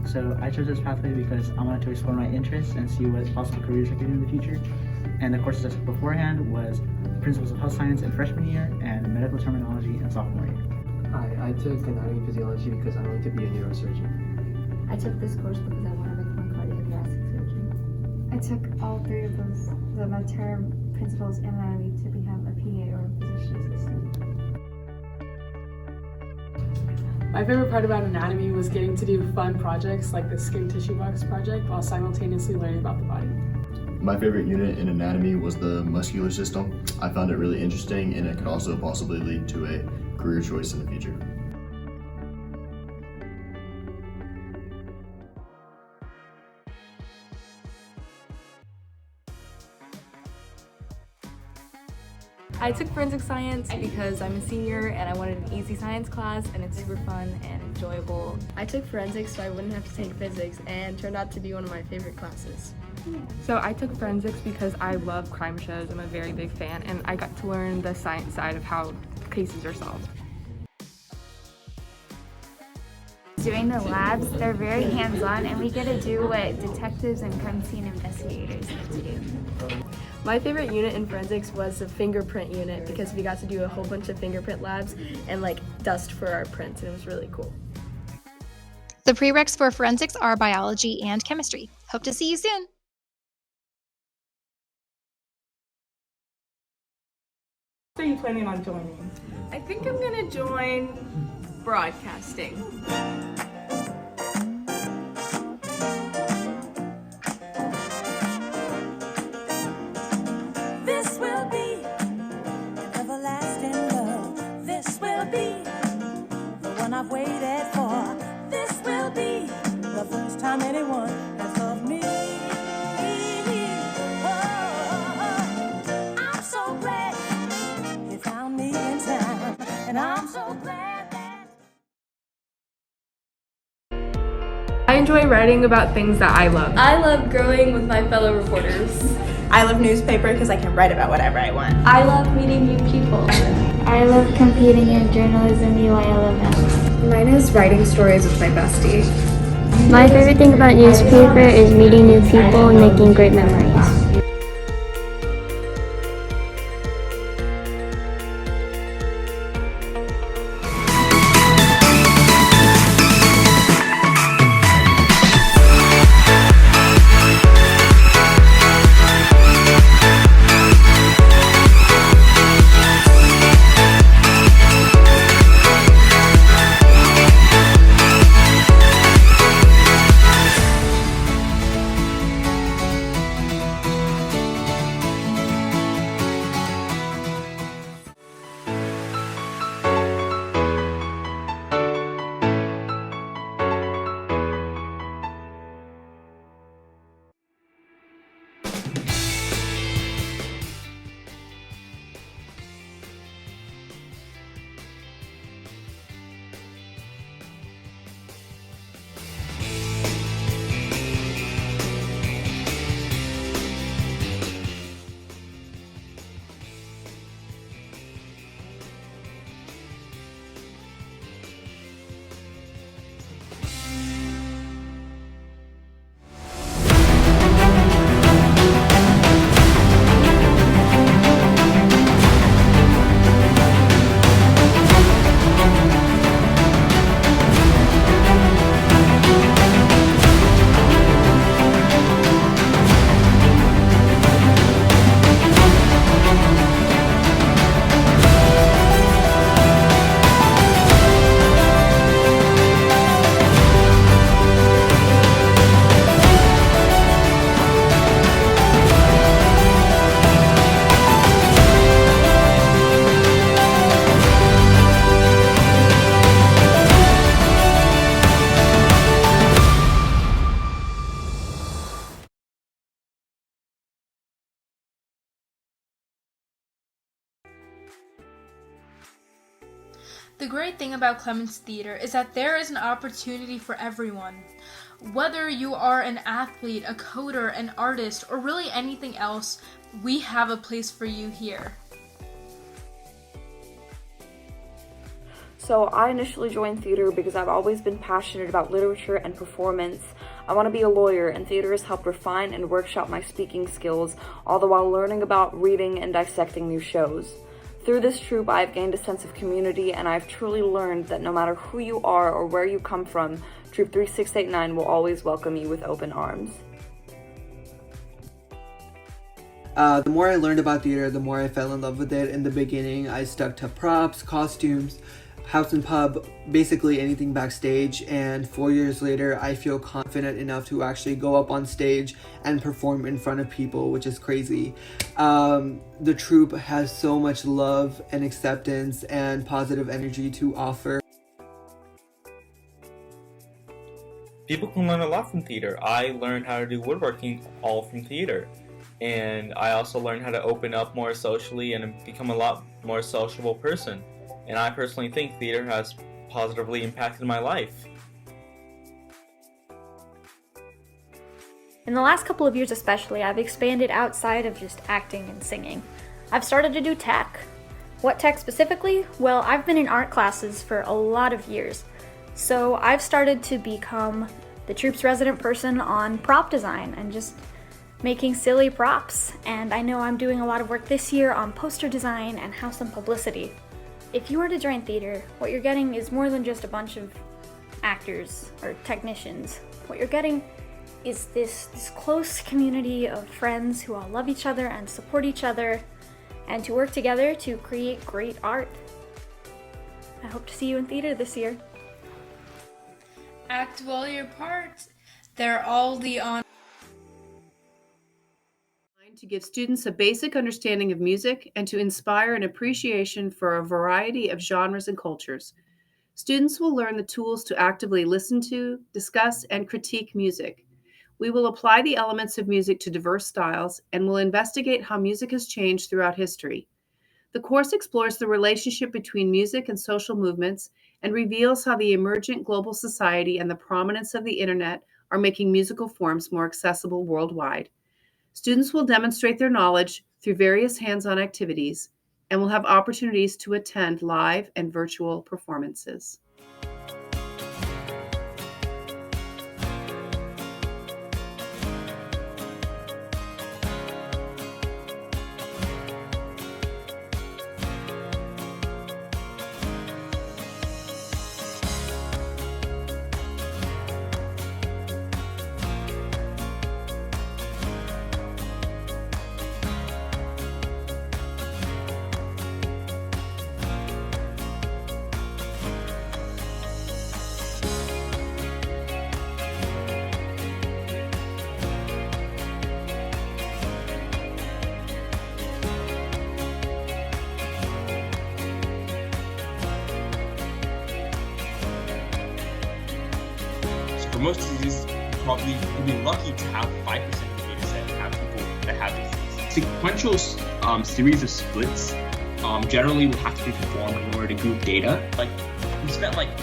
So I chose this pathway because I wanted to explore my interests and see what possible careers I could do in the future. And the courses I took beforehand was Principles of Health Science in freshman year and Medical Terminology in sophomore year. Hi, I took anatomy and physiology because I wanted to be a neurosurgeon. I took this course because I want to become a cardiothoracic surgeon. I took all three of those, the med-term, principles, and anatomy, to become a PA or a physician assistant. My favorite part about anatomy was getting to do fun projects like the skin tissue box project while simultaneously learning about the body. My favorite unit in anatomy was the muscular system. I found it really interesting, and it could also possibly lead to a career choice in the future. I took forensic science because I'm a senior and I wanted an easy science class, and it's super fun and enjoyable. I took forensics so I wouldn't have to take physics, and turned out to be one of my favorite classes. So I took forensics because I love crime shows. I'm a very big fan, and I got to learn the science side of how cases are solved. Doing the labs, they're very hands-on, and we get to do what detectives and crime scene investigators get to do. My favorite unit in forensics was the fingerprint unit because we got to do a whole bunch of fingerprint labs and like dust for our prints, and it was really cool. The prereqs for forensics are biology and chemistry. Hope to see you soon. What are you planning on joining? I think I'm gonna join broadcasting. This will be an everlasting love. This will be the one I've waited for. This will be the first time anyone has loved me. Oh, I'm so glad you found me in time, and I'm so glad that I enjoy writing about things that I love. I love growing with my fellow reporters. I love newspaper because I can write about whatever I want. I love meeting new people. I love competing in journalism UILMS. Mine is writing stories with my bestie. My favorite thing about newspaper is meeting new people and making great memories. The great thing about Clements Theater is that there is an opportunity for everyone. Whether you are an athlete, a coder, an artist, or really anything else, we have a place for you here. So I initially joined theater because I've always been passionate about literature and performance. I want to be a lawyer, and theater has helped refine and workshop my speaking skills, all the while learning about reading and dissecting new shows. Through this troupe, I've gained a sense of community, and I've truly learned that no matter who you are or where you come from, Troop 3689 will always welcome you with open arms. The more I learned about theater, the more I fell in love with it. In the beginning, I stuck to props, costumes, house and pub, basically anything backstage, and 4 years later, I feel confident enough to actually go up on stage and perform in front of people, which is crazy. The troupe has so much love and acceptance and positive energy to offer. People can learn a lot from theater. I learned how to do woodworking all from theater. And I also learned how to open up more socially and become a lot more sociable person. And I personally think theater has positively impacted my life. In the last couple of years especially, I've expanded outside of just acting and singing. I've started to do tech. What tech specifically? Well, I've been in art classes for a lot of years. So I've started to become the troupe's resident person on prop design and just making silly props. And I know I'm doing a lot of work this year on poster design and house and publicity. If you were to join theater, what you're getting is more than just a bunch of actors or technicians. What you're getting is this close community of friends who all love each other and support each other and to work together to create great art. I hope to see you in theater this year. Act well your part. They're all the on. To give students a basic understanding of music and to inspire an appreciation for a variety of genres and cultures. Students will learn the tools to actively listen to, discuss, and critique music. We will apply the elements of music to diverse styles and will investigate how music has changed throughout history. The course explores the relationship between music and social movements and reveals how the emergent global society and the prominence of the internet are making musical forms more accessible worldwide. Students will demonstrate their knowledge through various hands-on activities and will have opportunities to attend live and virtual performances. For most diseases, you'll be lucky to have 5% of the data set have people that have disease. Sequential series of splits generally will have to be performed in order to group data. Like, we spent like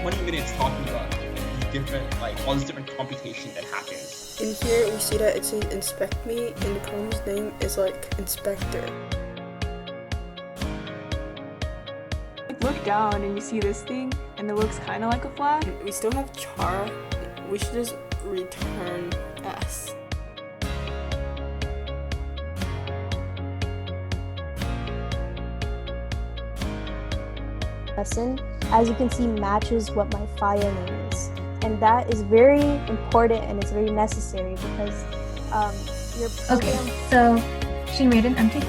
20 minutes talking about these different, all this different computation that happens. In here, we see that it says inspect me, and the column's name is inspector. Look down and you see this thing, and it looks kind of like a flag. We still have char. We should just return S. Lesson, as you can see, matches what my file name is, and that is very important and it's very necessary because your program. Okay, so she made an empty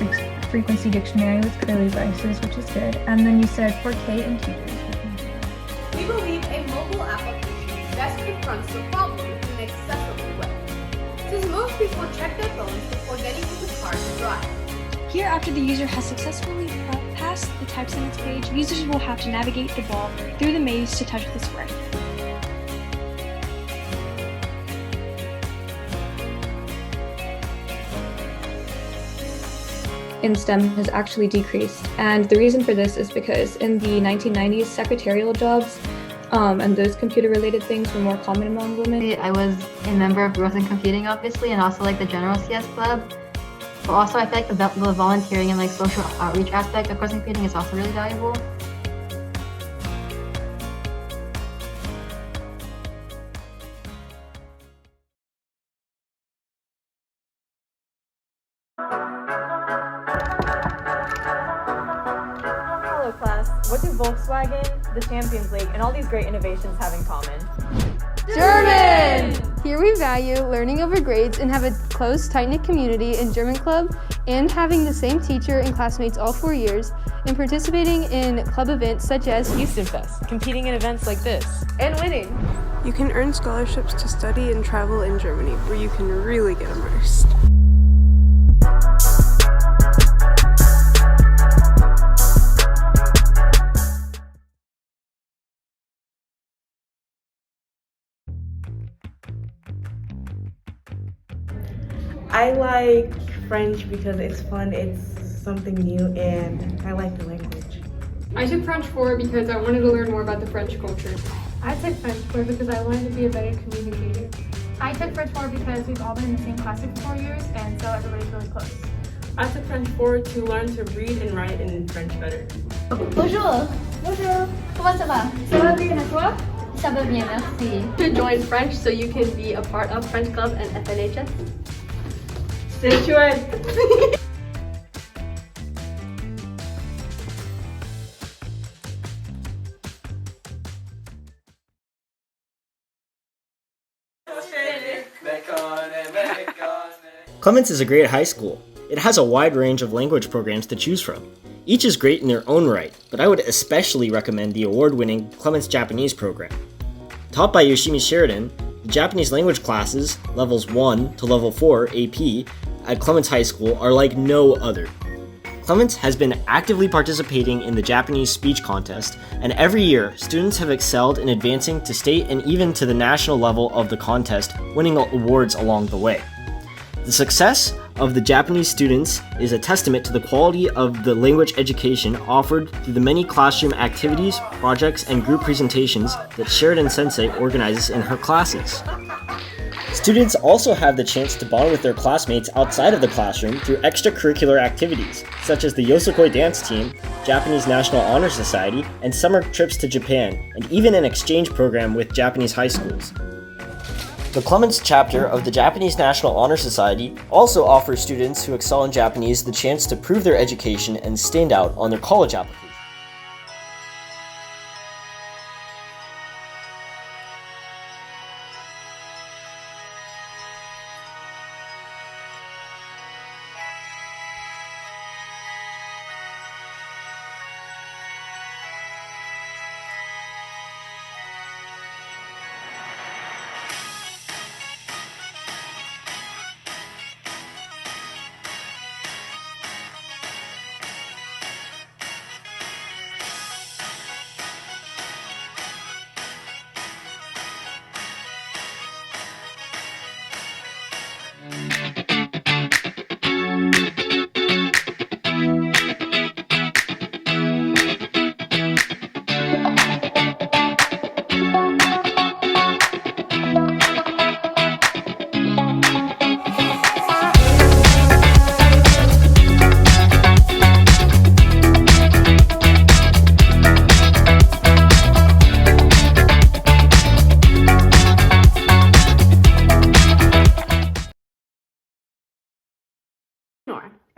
frequency dictionary with curly braces, which is good, and then you said for K and teachers. We believe a mobile application best confronts the problem in an accessible way, since most people check their phones before getting to the car to drive. Here, after the user has successfully passed the type sentence page, users will have to navigate the ball through the maze to touch the square. In STEM has actually decreased, and the reason for this is because in the 1990s, secretarial jobs and those computer-related things were more common among women. I was a member of Growth and Computing, obviously, and also the general CS club. But also, I feel like the volunteering and social outreach aspect of Growth and Computing is also really valuable. what do Volkswagen, the Champions League, and all these great innovations have in common? German! Here we value learning over grades and have a close, tight-knit community in German club and having the same teacher and classmates all 4 years and participating in club events such as Houston Fest, competing in events like this. and winning. You can earn scholarships to study and travel in Germany, where you can really get immersed. I like French because it's fun, it's something new, and I like the language. I took French 4 because I wanted to learn more about the French culture. I took French 4 because I wanted to be a better communicator. I took French 4 because we've all been in the same class for 4 years, and so everybody's really close. I took French 4 to learn to read and write in French better. Bonjour. Bonjour. Comment ça va? Ça va bien et toi? Ça va bien, merci. To join French so you can be a part of French Club and FNHS. C'est chouette! Clements is a great high school. It has a wide range of language programs to choose from. Each is great in their own right, but I would especially recommend the award-winning Clements Japanese program. Taught by Yoshimi Sheridan, the Japanese language classes, levels 1 to level 4 AP, at Clements High School are like no other. Clements has been actively participating in the Japanese speech contest, and every year, students have excelled in advancing to state and even to the national level of the contest, winning awards along the way. The success of the Japanese students is a testament to the quality of the language education offered through the many classroom activities, projects, and group presentations that Sheridan Sensei organizes in her classes. Students also have the chance to bond with their classmates outside of the classroom through extracurricular activities, such as the Yosokoi dance team, Japanese National Honor Society, and summer trips to Japan, and even an exchange program with Japanese high schools. The Clements chapter of the Japanese National Honor Society also offers students who excel in Japanese the chance to prove their education and stand out on their college application.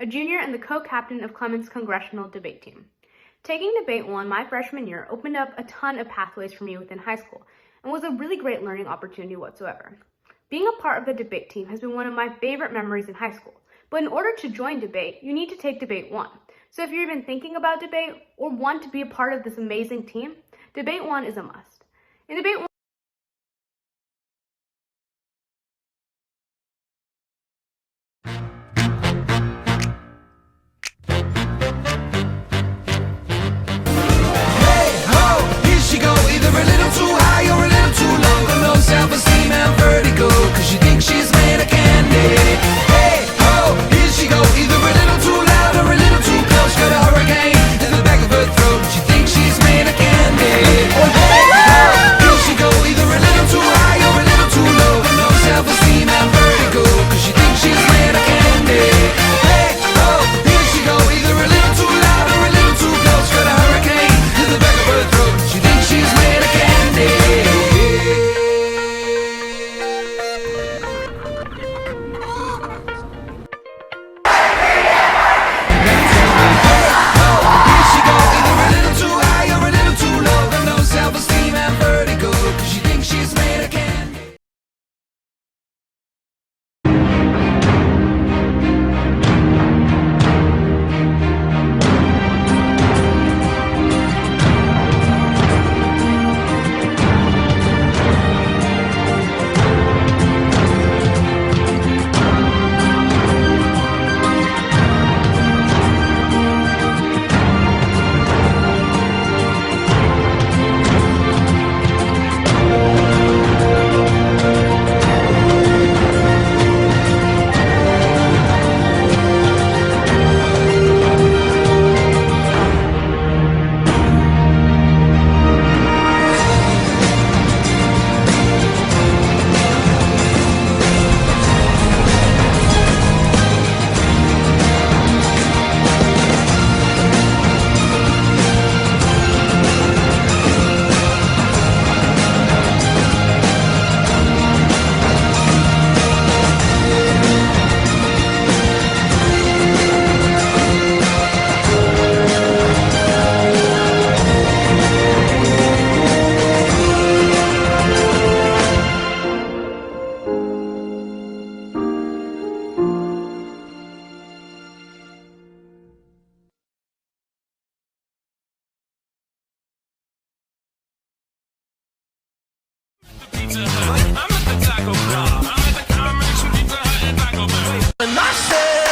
A junior and the co-captain of Clements' Congressional debate team. Taking Debate 1 my freshman year opened up a ton of pathways for me within high school and was a really great learning opportunity whatsoever. Being a part of the debate team has been one of my favorite memories in high school, but in order to join debate, you need to take Debate 1. So if you're even thinking about debate or want to be a part of this amazing team, Debate 1 is a must. In Debate 1, self-esteem and vertigo, cause she thinks she's made of candy. Hey ho, here she go, either a little too loud or a little too close. Got a hurricane in the back of her throat, she thinks she's made of candy. Hey ho, here she go, she's made of candy. And I said,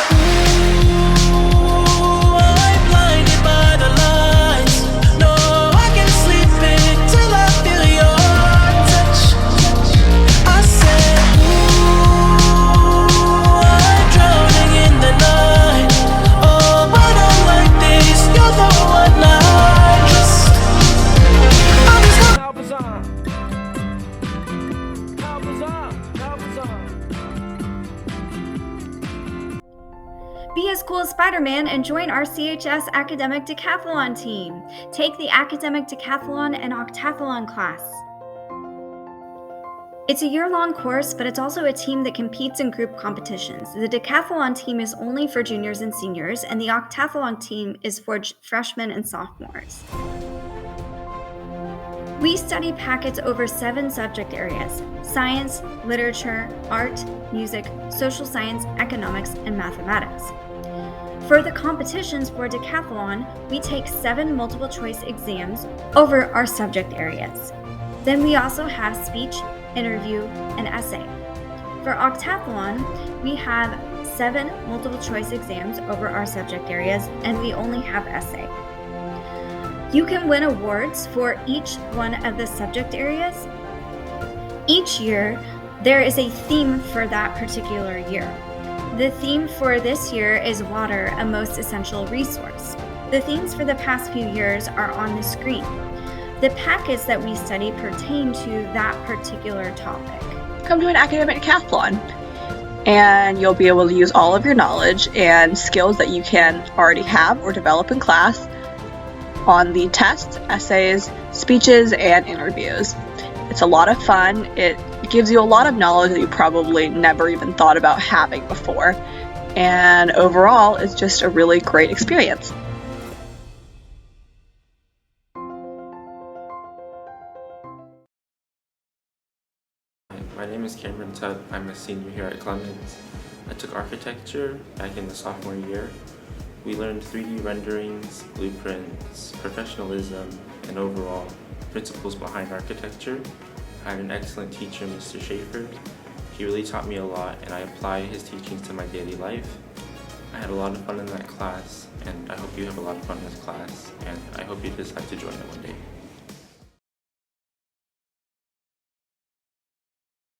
ooh, I'm blinded by the lights. No, I can sleep till I feel your touch. I said, ooh, I'm drowning in the night. Oh, but I'm like this, you're the one I trust. I'm just how bizarre. How bizarre. How bizarre. Be as cool as Spider-Man and join our CHS Academic Decathlon team. Take the Academic Decathlon and Octathlon class. It's a year-long course, but it's also a team that competes in group competitions. The Decathlon team is only for juniors and seniors, and the Octathlon team is for freshmen and sophomores. We study packets over 7 subject areas: science, literature, art, music, social science, economics, and mathematics. For the competitions for decathlon, we take 7 multiple choice exams over our subject areas. Then we also have speech, interview, and essay. For octathlon, we have 7 multiple choice exams over our subject areas, and we only have essay. You can win awards for each one of the subject areas. Each year, there is a theme for that particular year. The theme for this year is water, a most essential resource. The themes for the past few years are on the screen. The packets that we study pertain to that particular topic. Come to an academic decathlon, and you'll be able to use all of your knowledge and skills that you can already have or develop in class on the tests, essays, speeches, and interviews. It's a lot of fun. It gives you a lot of knowledge that you probably never even thought about having before. And overall, it's just a really great experience. My name is Cameron Tutt. I'm a senior here at Clements. I took architecture back in the sophomore year. We learned 3D renderings, blueprints, professionalism, and overall principles behind architecture. I had an excellent teacher, Mr. Schaefer. He really taught me a lot, and I apply his teachings to my daily life. I had a lot of fun in that class, and I hope you have a lot of fun in this class, and I hope you decide to join it one day.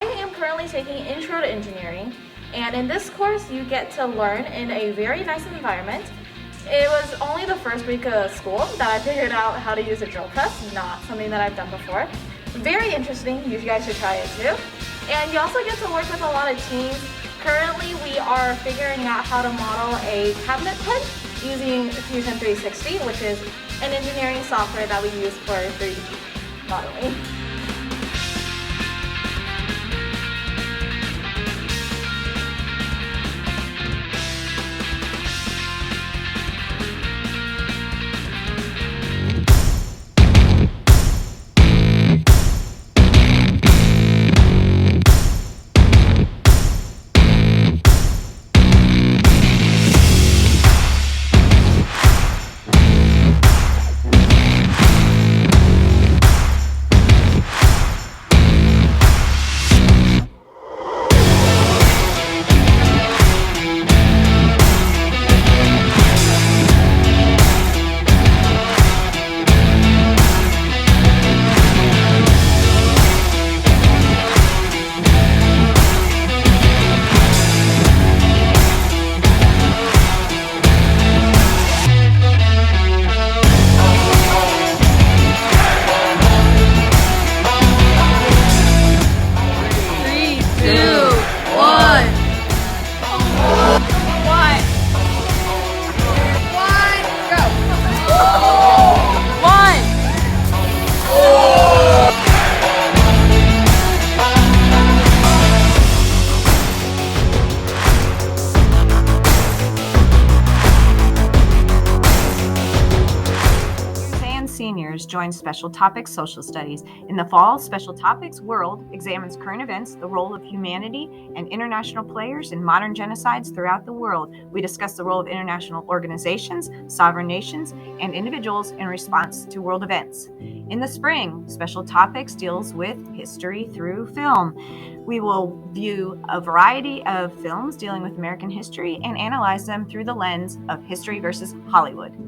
I am currently taking Intro to Engineering, and in this course you get to learn in a very nice environment. It was only the first week of school that I figured out how to use a drill press, not something that I've done before. Very interesting, you guys should try it too. And you also get to work with a lot of teams. Currently we are figuring out how to model a cabinet punch using Fusion 360, which is an engineering software that we use for 3D modeling. joins Special Topics Social Studies. In the fall, Special Topics World examines current events, the role of humanity and international players in modern genocides throughout the world. We discuss the role of international organizations, sovereign nations, and individuals in response to world events. In the spring, Special Topics deals with history through film. We will view a variety of films dealing with American history and analyze them through the lens of history versus Hollywood.